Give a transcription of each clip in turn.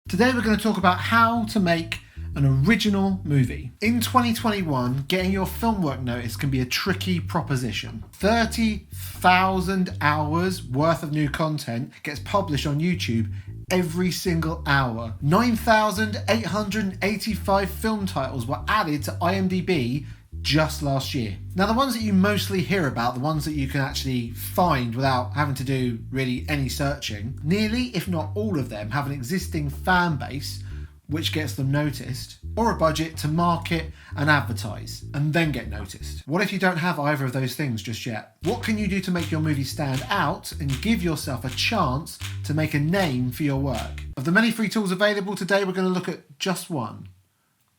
Today we're going to talk about how to make an original movie. In 2021, getting your film work notice can be a tricky proposition. 30,000 hours worth of new content gets published on YouTube every single hour. 9,885 film titles were added to IMDb just last year. Now, the ones that you mostly hear about, the ones that you can actually find without having to do really any searching, nearly, if not all of them, have an existing fan base which gets them noticed, or a budget to market and advertise, and then get noticed. What if you don't have either of those things just yet? What can you do to make your movie stand out and give yourself a chance to make a name for your work? Of the many free tools available today, we're going to look at just one.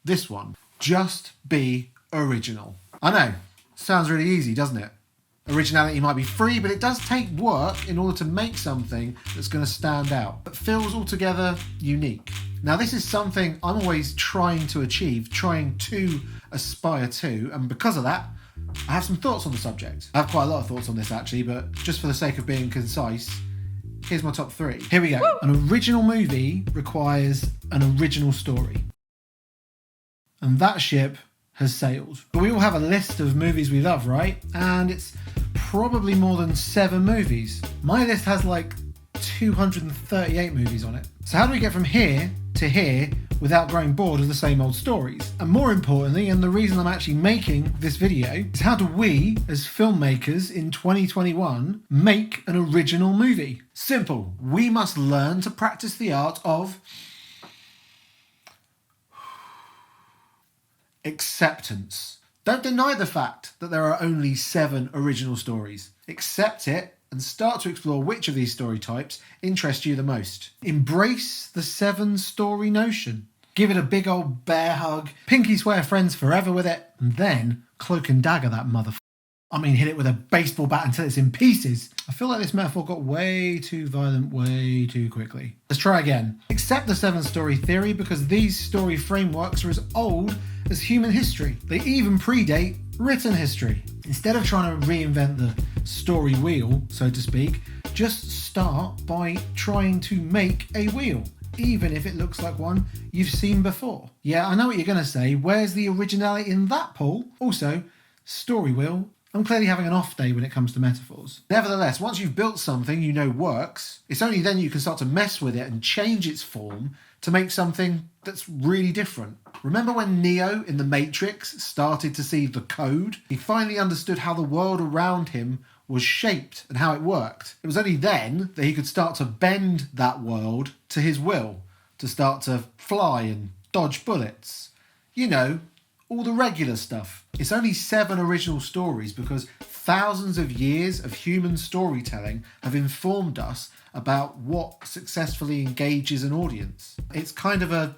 This one. Just be original. I know, sounds really easy, doesn't it? Originality might be free, but it does take work in order to make something that's going to stand out, but feels altogether unique. Now, this is something I'm always trying to achieve, trying to aspire to, and because of that, I have some thoughts on the subject. I have quite a lot of thoughts on this actually, but just for the sake of being concise, here's my top 3. Here we go. Woo! An original movie requires an original story. And that ship has sailed. But we all have a list of movies we love, right? And it's probably more than 7 movies. My list has like 238 movies on it. So how do we get from here to here without growing bored of the same old stories? And more importantly, and the reason I'm actually making this video, is how do we, as filmmakers in 2021, make an original movie? Simple. We must learn to practice the art of acceptance. Don't deny the fact that there are only 7 original stories. Accept it and start to explore which of these story types interest you the most. Embrace the 7 story notion. Give it a big old bear hug, pinky swear friends forever with it, and then cloak and dagger that hit it with a baseball bat until it's in pieces. I feel like this metaphor got way too violent way too quickly. Let's try again. Accept the 7 story theory because these story frameworks are as old as human history. They even predate written history. Instead of trying to reinvent the story wheel, so to speak, just start by trying to make a wheel, even if it looks like one you've seen before. Yeah, I know what you're going to say. Where's the originality in that, Paul? Also, story wheel. I'm clearly having an off day when it comes to metaphors. Nevertheless, once you've built something you know works, it's only then you can start to mess with it and change its form to make something that's really different. Remember when Neo in The Matrix started to see the code? He finally understood how the world around him was shaped and how it worked. It was only then that he could start to bend that world to his will, to start to fly and dodge bullets. You know, all the regular stuff. It's only 7 original stories because thousands of years of human storytelling have informed us about what successfully engages an audience. It's kind of a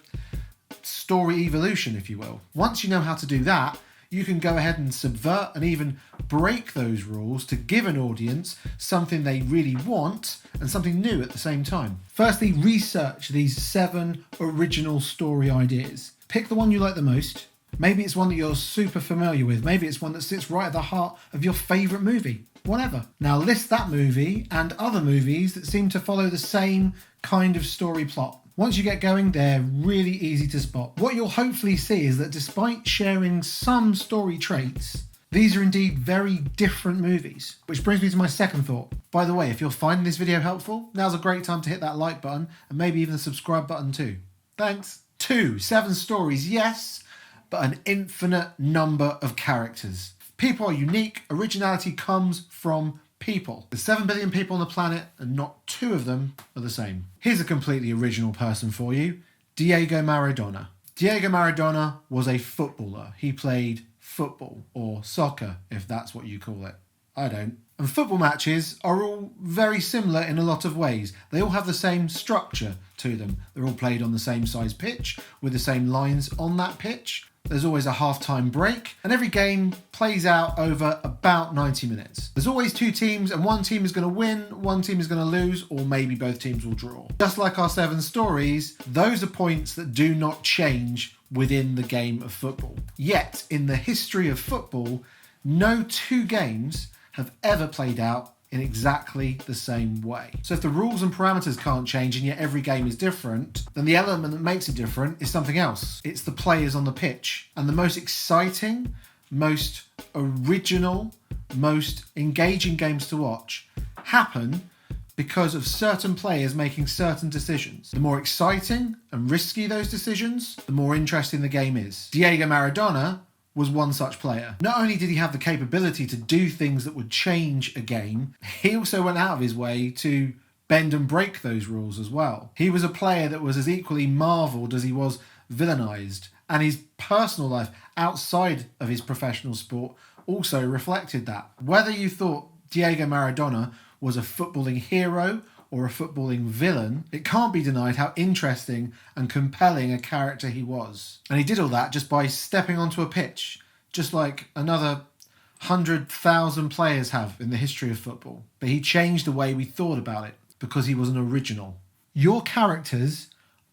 story evolution, if you will. Once you know how to do that, you can go ahead and subvert and even break those rules to give an audience something they really want and something new at the same time. Firstly, research these 7 original story ideas. Pick the one you like the most. Maybe it's one that you're super familiar with. Maybe it's one that sits right at the heart of your favourite movie. Whatever. Now list that movie and other movies that seem to follow the same kind of story plot. Once you get going, they're really easy to spot. What you'll hopefully see is that despite sharing some story traits, these are indeed very different movies. Which brings me to my second thought. By the way, if you're finding this video helpful, now's a great time to hit that like button and maybe even the subscribe button too. Thanks. 2, 7 stories, yes, but an infinite number of characters. People are unique. Originality comes from people. There's 7 billion people on the planet and not 2 of them are the same. Here's a completely original person for you. Diego Maradona. Diego Maradona was a footballer. He played football, or soccer if that's what you call it. I don't. And football matches are all very similar in a lot of ways. They all have the same structure to them. They're all played on the same size pitch with the same lines on that pitch. There's always a half-time break, and every game plays out over about 90 minutes. There's always 2 teams, and one team is going to win, one team is going to lose, or maybe both teams will draw. Just like our 7 stories, those are points that do not change within the game of football. Yet, in the history of football, no 2 games have ever played out in exactly the same way. So if the rules and parameters can't change and yet every game is different, then the element that makes it different is something else. It's the players on the pitch. And the most exciting, most original, most engaging games to watch happen because of certain players making certain decisions. The more exciting and risky those decisions, the more interesting the game is. Diego Maradona was one such player. Not only did he have the capability to do things that would change a game, he also went out of his way to bend and break those rules as well. He was a player that was as equally marvelled as he was villainized, and his personal life outside of his professional sport also reflected that. Whether you thought Diego Maradona was a footballing hero or a footballing villain, it can't be denied how interesting and compelling a character he was. And he did all that just by stepping onto a pitch, just like another 100,000 players have in the history of football. But he changed the way we thought about it because he was an original. Your characters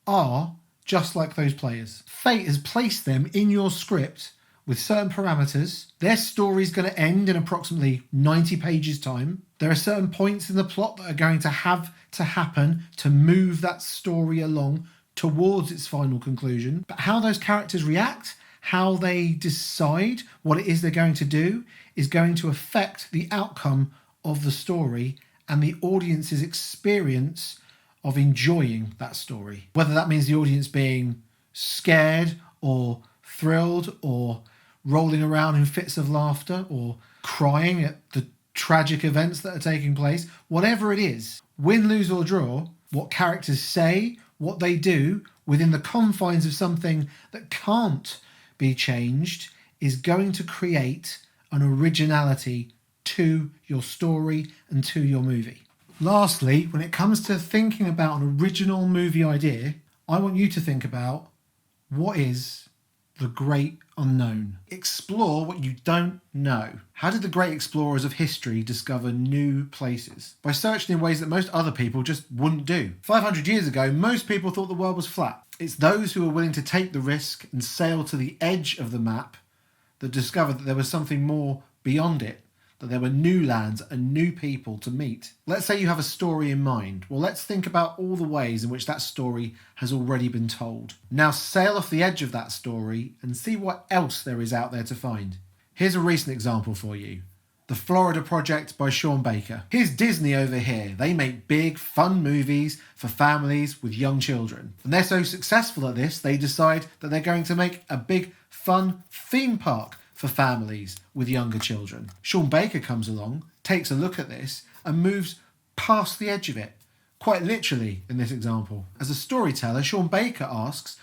are just like those players. Fate has placed them in your script with certain parameters. Their story's going to end in approximately 90 pages time. There are certain points in the plot that are going to have to happen to move that story along towards its final conclusion. But how those characters react, how they decide what it is they're going to do, is going to affect the outcome of the story and the audience's experience of enjoying that story. Whether that means the audience being scared or thrilled or rolling around in fits of laughter or crying at the tragic events that are taking place, whatever it is, win, lose or draw, what characters say, what they do within the confines of something that can't be changed is going to create an originality to your story and to your movie. Lastly, when it comes to thinking about an original movie idea, I want you to think about what is the great unknown. Explore what you don't know. How did the great explorers of history discover new places? By searching in ways that most other people just wouldn't do. 500 years ago, most people thought the world was flat. It's those who were willing to take the risk and sail to the edge of the map that discovered that there was something more beyond it, that there were new lands and new people to meet. Let's say you have a story in mind. Well, let's think about all the ways in which that story has already been told. Now sail off the edge of that story and see what else there is out there to find. Here's a recent example for you. The Florida Project by Sean Baker. Here's Disney over here. They make big, fun movies for families with young children. And they're so successful at this, they decide that they're going to make a big, fun theme park for families with younger children. Sean Baker comes along, takes a look at this, and moves past the edge of it, quite literally in this example. As a storyteller, Sean Baker asks,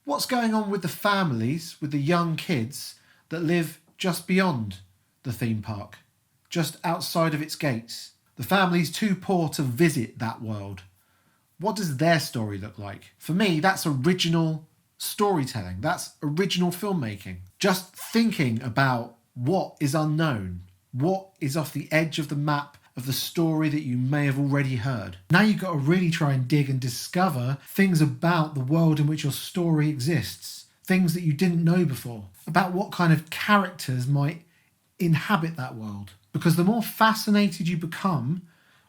what's going on with the families, with the young kids that live just beyond the theme park, just outside of its gates? The families too poor to visit that world. What does their story look like? For me, that's original storytelling. That's original filmmaking. Just thinking about what is unknown, what is off the edge of the map of the story that you may have already heard. Now you've got to really try and dig and discover things about the world in which your story exists, things that you didn't know before, about what kind of characters might inhabit that world. Because the more fascinated you become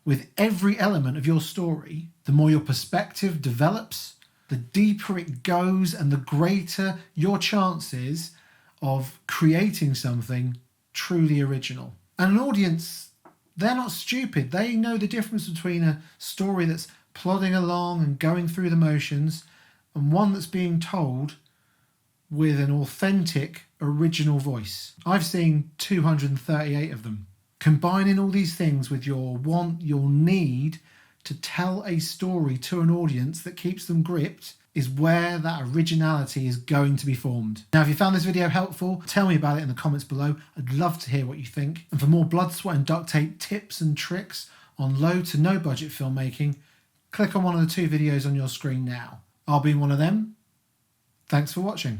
with every element of your story, the more your perspective develops, the deeper it goes, and the greater your chances of creating something truly original. And an audience, they're not stupid. They know the difference between a story that's plodding along and going through the motions and one that's being told with an authentic, original voice. I've seen 238 of them. Combining all these things with your want, your need to tell a story to an audience that keeps them gripped is where that originality is going to be formed. Now, if you found this video helpful, tell me about it in the comments below. I'd love to hear what you think. And for more blood, sweat and duct tape tips and tricks on low to no budget filmmaking, click on one of the 2 videos on your screen now. I'll be in one of them. Thanks for watching.